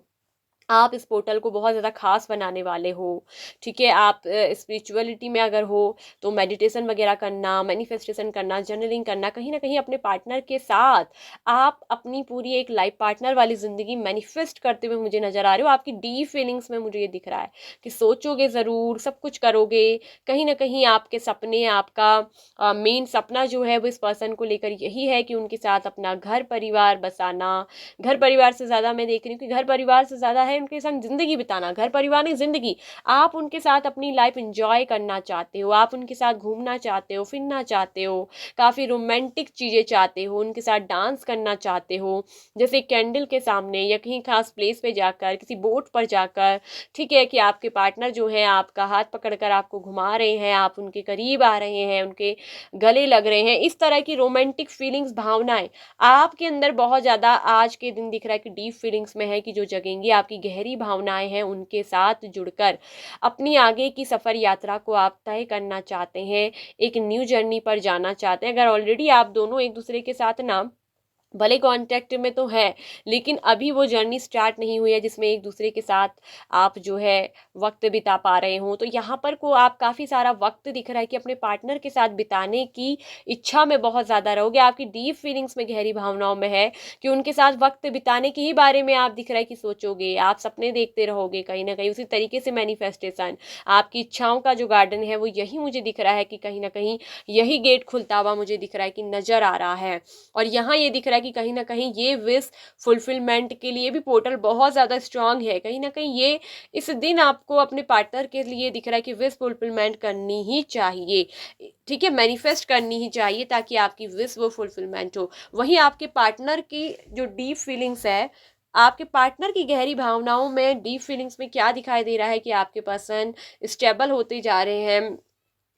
आप इस पोर्टल को बहुत ज़्यादा ख़ास बनाने वाले हो, ठीक है। आप स्पिरिचुअलिटी में अगर हो तो मेडिटेशन वगैरह करना, मैनिफेस्टेशन करना, जर्नलिंग करना, कहीं ना कहीं अपने पार्टनर के साथ आप अपनी पूरी एक लाइफ पार्टनर वाली ज़िंदगी मैनिफेस्ट करते हुए मुझे नज़र आ रहे हो। आपकी डीप फीलिंग्स में मुझे ये दिख रहा है कि सोचोगे ज़रूर, सब कुछ करोगे। कहीं ना कहीं आपके सपने, आपका मेन सपना जो है वो इस पर्सन को लेकर यही है कि उनके साथ अपना घर परिवार बसाना। घर परिवार से ज़्यादा मैं देख रही हूँ कि घर परिवार से ज़्यादा है उनके संग ज़िंदगी बिताना, घर परिवार नहीं ज़िंदगी, आप उनके साथ अपनी लाइफ एंजॉय करना चाहते हो, आप उनके साथ घूमना चाहते हो, फिरना चाहते हो, काफ़ी रोमांटिक चीज़ें चाहते हो, उनके साथ डांस करना चाहते हो, जैसे कैंडल के सामने या कहीं खास प्लेस पे जाकर, किसी बोट पर जाकर, ठीक है, कि आपके पार्टनर जो है आपका हाथ पकड़कर आपको घुमा रहे हैं, आप उनके करीब आ रहे हैं, उनके गले लग रहे हैं, इस तरह की रोमांटिक फीलिंग्स, भावनाएं आपके अंदर बहुत ज़्यादा आज के दिन दिख रहा है कि डीप फीलिंग्स में है कि जो जगेंगी, आपकी गहरी भावनाएं हैं, उनके साथ जुड़कर अपनी आगे की सफ़र यात्रा को आप तय करना चाहते हैं, एक न्यू जर्नी पर जाना चाहते हैं। अगर ऑलरेडी आप दोनों एक दूसरे के साथ ना भले कांटेक्ट में तो है, लेकिन अभी वो जर्नी स्टार्ट नहीं हुई है जिसमें एक दूसरे के साथ आप जो है वक्त बिता पा रहे हो, तो यहाँ पर को आप काफ़ी सारा वक्त दिख रहा है कि अपने पार्टनर के साथ बिताने की इच्छा में बहुत ज़्यादा रहोगे, आपकी डीप फीलिंग्स में, गहरी भावनाओं में है कि उनके साथ वक्त बिताने के ही बारे में आप दिख रहा है कि सोचोगे, आप सपने देखते रहोगे कहीं ना कहीं, उसी तरीके से मैनिफेस्टेशन, आपकी इच्छाओं का जो गार्डन है वो यही मुझे दिख रहा है कि कहीं ना कहीं यही गेट खुलता हुआ मुझे दिख रहा है कि नज़र आ रहा है। और यहाँ ये दिख रहा है कि कहीं ना कहीं ये विश फुलफिलमेंट के लिए भी पोर्टल बहुत ज़्यादा स्ट्रांग है, कहीं ना कहीं ये इस दिन आपको अपने पार्टनर के लिए दिख रहा है कि विश फुलफिलमेंट करनी ही चाहिए, ठीक है, मैनिफेस्ट करनी ही चाहिए ताकि आपकी विश वो फुलफिलमेंट हो। वहीं आपके पार्टनर की जो डीप फीलिंग्स है, आपके पार्टनर की गहरी भावनाओं में, डीप फीलिंग्स में क्या दिखाई दे रहा है कि आपके पर्सन स्टेबल होते जा रहे हैं,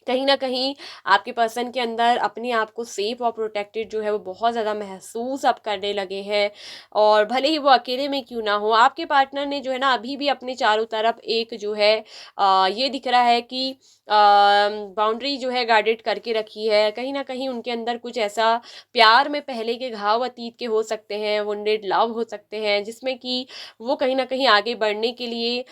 कहीं न कहीं आपके पर्सन के अंदर अपने आप को सेफ और प्रोटेक्टेड जो है वो बहुत ज़्यादा महसूस अब करने लगे हैं। और भले ही वो अकेले में क्यों ना हो, आपके पार्टनर ने जो है ना अभी भी अपने चारों तरफ एक जो है ये दिख रहा है कि बाउंड्री जो है गार्डेड करके रखी है। कहीं न कहीं उनके अंदर कुछ ऐसा प्यार में पहले के घाव अतीत के हो सकते हैं, वुंडेड लव हो सकते हैं, जिसमें कि वो कहीं न कहीं आगे बढ़ने के लिए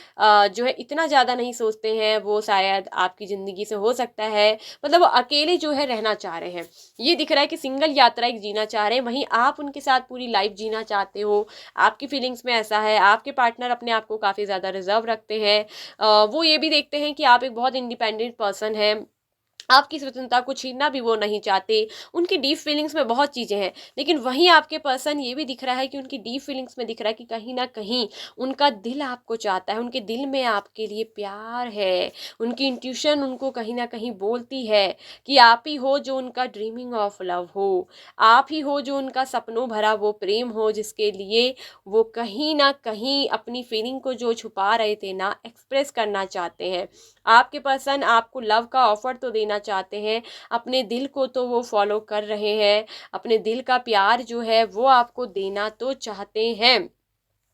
जो है इतना ज़्यादा नहीं सोचते हैं, वो शायद आपकी ज़िंदगी से हो सकता है, मतलब वो अकेले जो है रहना चाह रहे हैं। ये दिख रहा है कि सिंगल यात्रा एक जीना चाह रहे हैं, वहीं आप उनके साथ पूरी लाइफ जीना चाहते हो। आपकी फीलिंग्स में ऐसा है, आपके पार्टनर अपने आप को काफ़ी ज़्यादा रिजर्व रखते हैं। वो ये भी देखते हैं कि आप एक बहुत इंडिपेंडेंट पर्सन हैं, आपकी स्वतंत्रता को छीनना भी वो नहीं चाहते। उनकी डीप फीलिंग्स में बहुत चीज़ें हैं, लेकिन वहीं आपके पर्सन ये भी दिख रहा है कि उनकी डीप फीलिंग्स में दिख रहा है कि कहीं न कहीं उनका दिल आपको चाहता है, उनके दिल में आपके लिए प्यार है। उनकी इंट्यूशन उनको कहीं न कहीं बोलती है कि आप ही हो जो उनका ड्रीमिंग ऑफ लव हो, आप ही हो जो उनका सपनों भरा वो प्रेम हो, जिसके लिए वो कहीं न कहीं अपनी फीलिंग को जो छुपा रहे थे ना, एक्सप्रेस करना चाहते हैं। आपके पर्सन आपको लव का ऑफर तो देना चाहते हैं, अपने दिल को तो वो फॉलो कर रहे हैं, अपने दिल का प्यार जो है वो आपको देना तो चाहते हैं,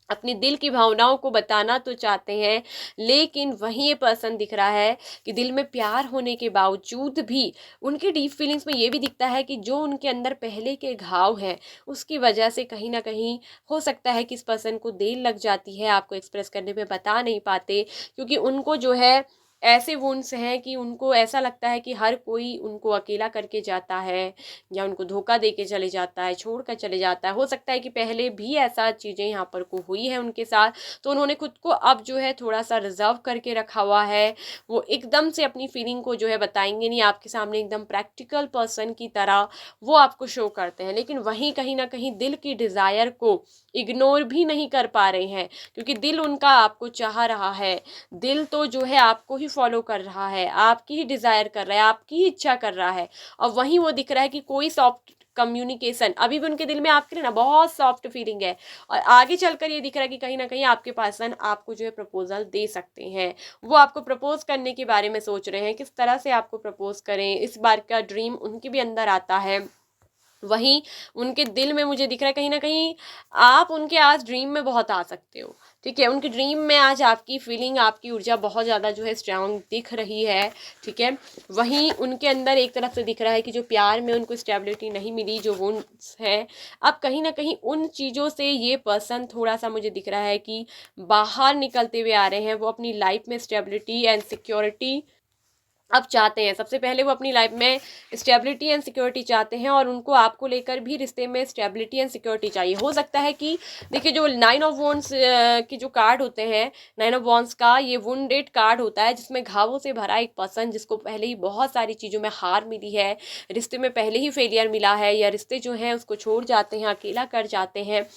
अपने दिल की भावनाओं को बताना तो चाहते हैं, लेकिन वहीं ये पर्सन दिख रहा है कि दिल में प्यार होने के बावजूद भी उनकी डीप फीलिंग्स में ये भी दिखता है कि जो उनके अंदर पहले के घाव हैं, उसकी वजह से कहीं ना कहीं हो सकता है कि इस पर्सन को देर लग जाती है, आपको एक्सप्रेस करने में बता नहीं पाते, क्योंकि उनको जो है ऐसे वुंड्स हैं कि उनको ऐसा लगता है कि हर कोई उनको अकेला करके जाता है या उनको धोखा दे के चले जाता है, छोड़ कर चले जाता है। हो सकता है कि पहले भी ऐसा चीज़ें यहाँ पर को हुई है उनके साथ, तो उन्होंने खुद को अब जो है थोड़ा-सा रिज़र्व करके रखा हुआ है। वो एकदम से अपनी फीलिंग को जो है बताएँगे नहीं, आपके सामने एकदम प्रैक्टिकल पर्सन की तरह वो आपको शो करते हैं। लेकिन वहीं कहीं न कहीं दिल की डिज़ायर को इग्नोर भी नहीं कर पा रहे हैं, क्योंकि दिल उनका आपको चाह रहा है। दिल तो जो है आपको ही फॉलो कर रहा है, आपकी ही डिज़ायर कर रहा है, आपकी ही इच्छा कर रहा है। और वहीं वो दिख रहा है कि कोई सॉफ्ट कम्युनिकेशन अभी भी उनके दिल में आपके लिए ना बहुत सॉफ्ट फीलिंग है, और आगे चलकर ये दिख रहा है कि कहीं ना कहीं आपके पर्सन आपको जो है प्रपोजल दे सकते हैं। वो आपको प्रपोज करने के बारे में सोच रहे हैं, किस तरह से आपको प्रपोज करें, इस बार का ड्रीम उनके भी अंदर आता है। वहीं उनके दिल में मुझे दिख रहा है कहीं न कहीं आप उनके आज ड्रीम में बहुत आ सकते हो, ठीक है? उनके ड्रीम में आज आपकी फीलिंग, आपकी ऊर्जा बहुत ज़्यादा जो है स्ट्रॉन्ग दिख रही है, ठीक है? वहीं उनके अंदर एक तरफ से दिख रहा है कि जो प्यार में उनको स्टेबिलिटी नहीं मिली, जो वुंड्स हैं, अब कहीं न कहीं उन चीज़ों से ये पर्सन थोड़ा-सा मुझे दिख रहा है कि बाहर निकलते हुए आ रहे हैं। वो अपनी लाइफ़ में स्टेबिलिटी एंड सिक्योरिटी अब चाहते हैं। सबसे पहले वो अपनी लाइफ में स्टेबिलिटी एंड सिक्योरिटी चाहते हैं, और उनको आपको लेकर भी रिश्ते में स्टेबिलिटी एंड सिक्योरिटी चाहिए। हो सकता है कि देखिए जो 9 ऑफ वॉन्ड्स के जो कार्ड होते हैं, 9 ऑफ वॉन्ड्स का ये वुंडेड कार्ड होता है, जिसमें घावों से भरा एक पर्सन जिसको पहले ही बहुत सारी चीज़ों में हार मिली है, रिश्ते में पहले ही फेलियर मिला है, या रिश्ते जो हैं उसको छोड़ जाते हैं, अकेला कर जाते हैं।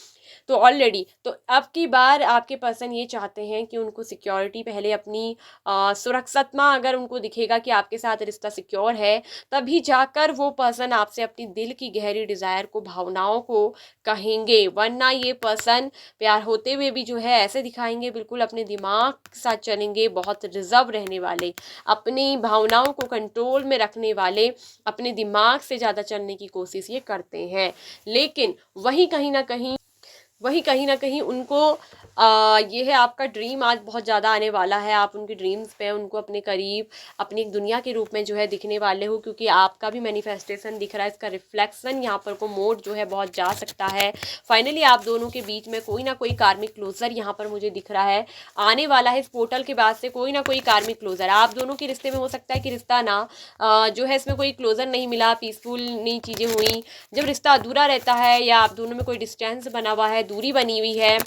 तो ऑलरेडी तो अब की बार आपके पर्सन ये चाहते हैं कि उनको सिक्योरिटी पहले अपनी सुरक्षात्मक अगर उनको दिखेगा कि आपके साथ रिश्ता सिक्योर है, तभी जाकर वो पर्सन आपसे अपनी दिल की गहरी डिज़ायर को, भावनाओं को कहेंगे। वरना ये पर्सन प्यार होते हुए भी जो है ऐसे दिखाएंगे, बिल्कुल अपने दिमाग के साथ चलेंगे, बहुत रिजर्व रहने वाले, अपनी भावनाओं को कंट्रोल में रखने वाले, अपने दिमाग से ज़्यादा चलने की कोशिश ये करते हैं। लेकिन वही कहीं ना कहीं उनको ये है आपका ड्रीम आज बहुत ज़्यादा आने वाला है। आप उनके ड्रीम्स पे उनको अपने करीब, अपनी एक दुनिया के रूप में जो है दिखने वाले हो, क्योंकि आपका भी मैनिफेस्टेशन दिख रहा है, इसका रिफ्लेक्शन यहाँ पर को मोड जो है बहुत जा सकता है। फाइनली आप दोनों के बीच में कोई ना कोई कार्मिक क्लोजर यहाँ पर मुझे दिख रहा है आने वाला है। इस पोर्टल के बाद से कोई ना कोई कार्मिक क्लोजर आप दोनों के रिश्ते में हो सकता है कि रिश्ता ना जो है इसमें कोई क्लोजर नहीं मिला, पीसफुल नहीं चीज़ें हुई। जब रिश्ता अधूरा रहता है या आप दोनों में कोई डिस्टेंस बना हुआ है, दूरी बनी हुई है,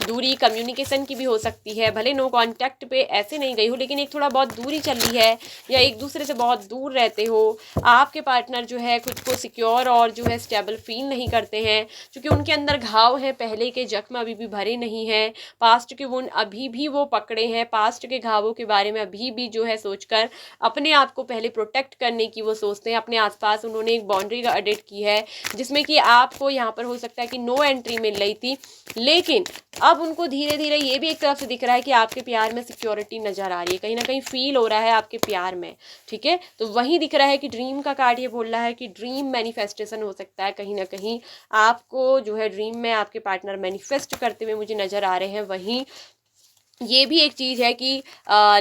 दूरी कम्युनिकेशन की भी हो सकती है, भले नो कांटेक्ट पे ऐसे नहीं गई हो, लेकिन एक थोड़ा बहुत दूरी चल रही है या एक दूसरे से बहुत दूर रहते हो। आपके पार्टनर जो है खुद को सिक्योर और जो है स्टेबल फील नहीं करते हैं, क्योंकि उनके अंदर घाव हैं, पहले के जख्म अभी भी भरे नहीं हैं, पास्ट के वुंड अभी भी वो पकड़े हैं, पास्ट के घावों के बारे में अभी भी जो है सोचकर अपने आप को पहले प्रोटेक्ट करने की वो सोचते हैं। अपने आसपास उन्होंने एक बाउंड्री का एडिट की है, जिसमें कि आपको यहाँ पर हो सकता है कि नो एंट्री मिल रही थी, लेकिन अब उनको धीरे धीरे ये भी एक तरफ से दिख रहा है कि आपके प्यार में सिक्योरिटी नजर आ रही है, कहीं ना कहीं फील हो रहा है आपके प्यार में। ठीक है, तो वही दिख रहा है कि ड्रीम का कार्ड ये बोल रहा है कि ड्रीम मैनिफेस्टेशन हो सकता है। कहीं ना कहीं आपको जो है ड्रीम में आपके पार्टनर मैनिफेस्ट करते हुए मुझे नजर आ रहे हैं। वहीं ये भी एक चीज़ है कि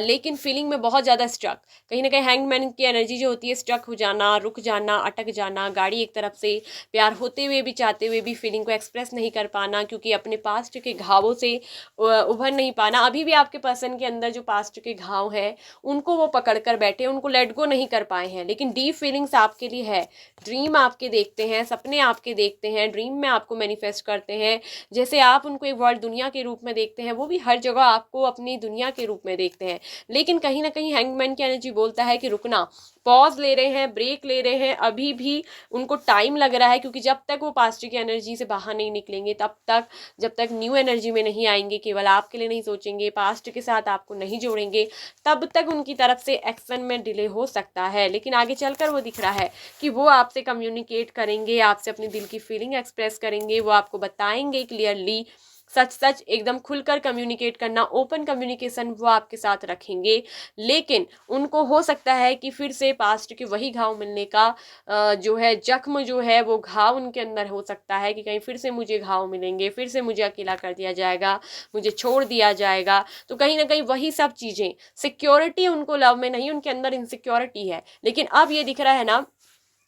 लेकिन फीलिंग में बहुत ज़्यादा स्ट्रक, कहीं ना कहीं हैंगमैन की एनर्जी जो होती है, स्ट्रक हो जाना, रुक जाना, अटक जाना, गाड़ी एक तरफ से, प्यार होते हुए भी चाहते हुए भी फीलिंग को एक्सप्रेस नहीं कर पाना, क्योंकि अपने पास्ट के घावों से उभर नहीं पाना। अभी भी आपके पर्सन के अंदर जो पास्ट के घाव हैं उनको वो पकड़ कर बैठे, उनको लेट गो नहीं कर पाए हैं, लेकिन डीप फीलिंग्स आपके लिए है। ड्रीम आपके देखते हैं, सपने आपके देखते हैं, ड्रीम में आपको मैनिफेस्ट करते हैं, जैसे आप उनको एक वर्ल्ड दुनिया के रूप में देखते हैं, वो भी हर जगह आपको अपनी दुनिया के रूप में देखते हैं। लेकिन कहीं ना कहीं हैंगमैन की एनर्जी बोलता है कि रुकना, पॉज ले रहे हैं, ब्रेक ले रहे हैं, अभी भी उनको टाइम लग रहा है, क्योंकि जब तक वो पास्ट की एनर्जी से बाहर नहीं निकलेंगे, तब तक जब तक न्यू एनर्जी में नहीं आएंगे, केवल आपके लिए नहीं सोचेंगे, पास्ट के साथ आपको नहीं जोड़ेंगे, तब तक उनकी तरफ से एक्शन में डिले हो सकता है। लेकिन आगे चलकर वो दिख रहा है कि वो आपसे कम्युनिकेट करेंगे, आपसे अपनी दिल की फीलिंग एक्सप्रेस करेंगे, वो आपको बताएंगे क्लियरली, सच सच एकदम खुलकर कम्युनिकेट करना, ओपन कम्युनिकेशन वो आपके साथ रखेंगे। लेकिन उनको हो सकता है कि फिर से पास्ट के वही घाव मिलने का जो है जख्म जो है वो घाव उनके अंदर हो सकता है कि कहीं फिर से मुझे घाव मिलेंगे, फिर से मुझे अकेला कर दिया जाएगा, मुझे छोड़ दिया जाएगा। तो कहीं ना कहीं वही सब चीज़ें, सिक्योरिटी उनको लव में नहीं, उनके अंदर इनसिक्योरिटी है। लेकिन अब ये दिख रहा है ना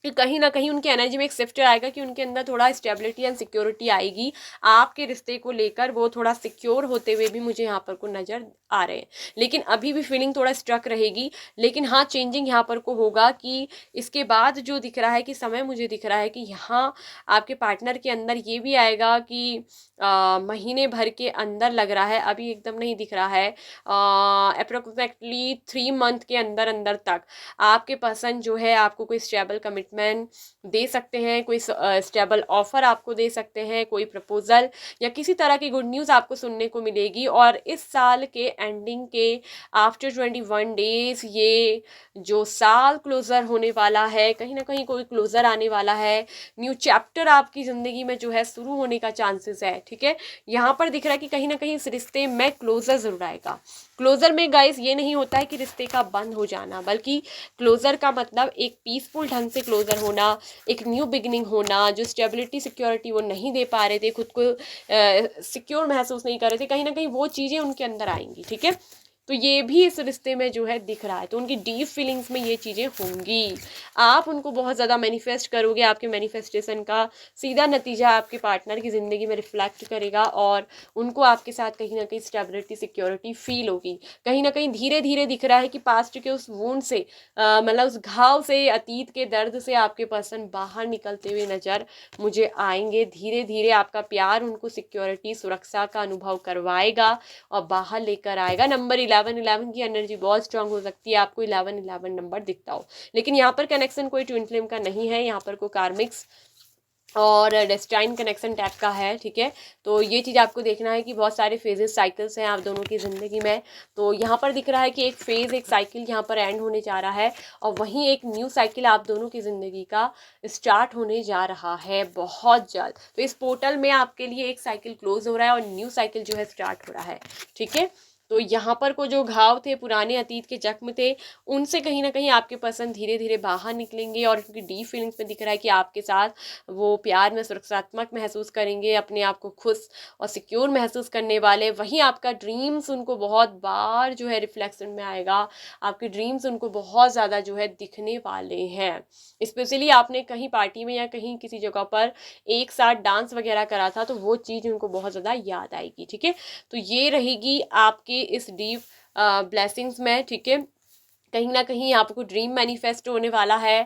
कि कहीं ना कहीं उनकी एनर्जी में एक शिफ्ट आएगा, कि उनके अंदर थोड़ा स्टेबिलिटी एंड सिक्योरिटी आएगी, आपके रिश्ते को लेकर वो थोड़ा सिक्योर होते हुए भी मुझे यहाँ पर को नज़र आ रहे हैं। लेकिन अभी भी फीलिंग थोड़ा स्ट्रक रहेगी। लेकिन हाँ, चेंजिंग यहाँ पर को होगा कि इसके बाद जो दिख रहा है कि समय मुझे दिख रहा है कि यहाँ आपके पार्टनर के अंदर ये भी आएगा कि महीने भर के अंदर लग रहा है, अभी एकदम नहीं दिख रहा है, अप्रोक्सीमेटली 3 मंथ के अंदर अंदर तक आपके पर्सन जो है आपको कोई स्टेबल कमिटमेंट दे सकते हैं, कोई स्टेबल ऑफर आपको दे सकते हैं, कोई प्रपोजल या किसी तरह की गुड न्यूज़ आपको सुनने को मिलेगी। और इस साल के एंडिंग के आफ्टर 21 डेज ये जो साल क्लोजर होने वाला है, कहीं ना कहीं कोई क्लोजर आने वाला है, न्यू चैप्टर आपकी ज़िंदगी में जो है शुरू होने का चांसेस है। ठीक है, यहाँ पर दिख रहा है कि कहीं ना कहीं इस रिश्ते में क्लोजर ज़रूर आएगा। क्लोजर में गाइस ये नहीं होता है कि रिश्ते का बंद हो जाना, बल्कि क्लोजर का मतलब एक पीसफुल ढंग से क्लोजर होना, एक न्यू बिगनिंग होना। जो स्टेबिलिटी सिक्योरिटी वो नहीं दे पा रहे थे, खुद को सिक्योर महसूस नहीं कर रहे थे, कहीं ना कहीं वो चीज़ें उनके अंदर आएंगी। ठीक है, तो ये भी इस रिश्ते में जो है दिख रहा है, तो उनकी डीप फीलिंग्स में ये चीज़ें होंगी। आप उनको बहुत ज़्यादा मैनिफेस्ट करोगे, आपके मैनिफेस्टेशन का सीधा नतीजा आपके पार्टनर की ज़िंदगी में रिफ्लेक्ट करेगा, और उनको आपके साथ कहीं ना कहीं स्टेबिलिटी सिक्योरिटी फील होगी। कहीं ना कहीं धीरे धीरे दिख रहा है कि पास्ट के उस वूंड से, मतलब उस घाव से, अतीत के दर्द से आपके पर्सन बाहर निकलते हुए नज़र मुझे आएंगे। धीरे धीरे आपका प्यार उनको सिक्योरिटी, सुरक्षा का अनुभव करवाएगा और बाहर लेकर आएगा। नंबर 11 की एनर्जी बहुत स्ट्रांग हो सकती है, आपको 11 नंबर दिखता हो। लेकिन यहाँ पर कनेक्शन कोई ट्विन फ्लेम का नहीं है, यहाँ पर कोई कार्मिक्स और डेस्टाइन कनेक्शन टाइप का है, ठीक है। तो ये चीज़ आपको देखना है कि बहुत सारे फेजेस साइकिल्स हैं आप दोनों की ज़िंदगी में। तो यहाँ पर दिख रहा है कि एक फेज़, एक साइकिल यहाँ पर एंड होने जा रहा है और वहीं एक न्यू साइकिल आप दोनों की ज़िंदगी का स्टार्ट होने जा रहा है बहुत जल्द। तो इस पोर्टल में आपके लिए एक साइकिल क्लोज हो रहा है और न्यू साइकिल जो है स्टार्ट हो रहा है, ठीक है। तो यहाँ पर को जो घाव थे, पुराने अतीत के जख्म थे, उनसे कहीं ना कहीं आपके पर्सन धीरे धीरे बाहर निकलेंगे और उनकी डीप फीलिंग्स में दिख रहा है कि आपके साथ वो प्यार में सुरक्षात्मक महसूस करेंगे, अपने आप को खुश और सिक्योर महसूस करने वाले। वहीं आपका ड्रीम्स उनको बहुत बार जो है रिफ्लेक्शन में आएगा, आपके ड्रीम्स उनको बहुत ज़्यादा जो है दिखने वाले हैं। स्पेशली आपने कहीं पार्टी में या कहीं किसी जगह पर एक साथ डांस वगैरह करा था, तो वो चीज़ उनको बहुत ज़्यादा याद आएगी, ठीक है। तो ये रहेगी आपके इस डीप ब्लेसिंग्स में, ठीक है। कहीं ना कहीं आपको ड्रीम मैनिफेस्ट होने वाला है।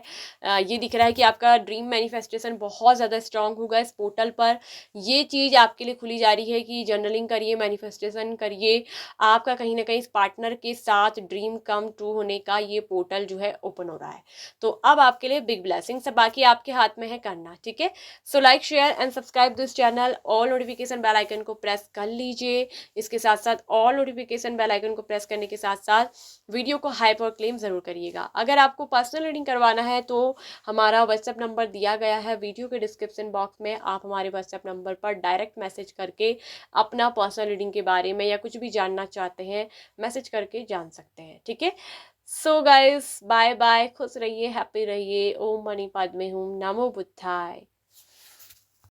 ये दिख रहा है कि आपका ड्रीम मैनिफेस्टेशन बहुत ज़्यादा स्ट्रांग होगा इस पोर्टल पर। ये चीज़ आपके लिए खुली जा रही है कि जर्नलिंग करिए, मैनिफेस्टेशन करिए। आपका कहीं ना कहीं इस पार्टनर के साथ ड्रीम कम ट्रू होने का ये पोर्टल जो है ओपन हो रहा है। तो अब आपके लिए बिग ब्लेसिंग्स है, बाकी आपके हाथ में है करना, ठीक है। So like, share and subscribe this channel. All notification bell icon को प्रेस कर लीजिए। इसके साथ साथ ऑल नोटिफिकेशन बेल आइकन को प्रेस करने के साथ साथ वीडियो को हाइप और क्लेम ज़रूर करिएगा। अगर आपको पर्सनल रीडिंग करवाना है तो हमारा व्हाट्सएप नंबर दिया गया है वीडियो के डिस्क्रिप्शन बॉक्स में। आप हमारे व्हाट्सएप नंबर पर डायरेक्ट मैसेज करके अपना पर्सनल रीडिंग के बारे में या कुछ भी जानना चाहते हैं, मैसेज करके जान सकते हैं, ठीक है। सो गाइस, बाय बाय, खुश रहिए, हैप्पी रहिए। ओम मणि पद्मे हूँ, नमो बुद्धाय।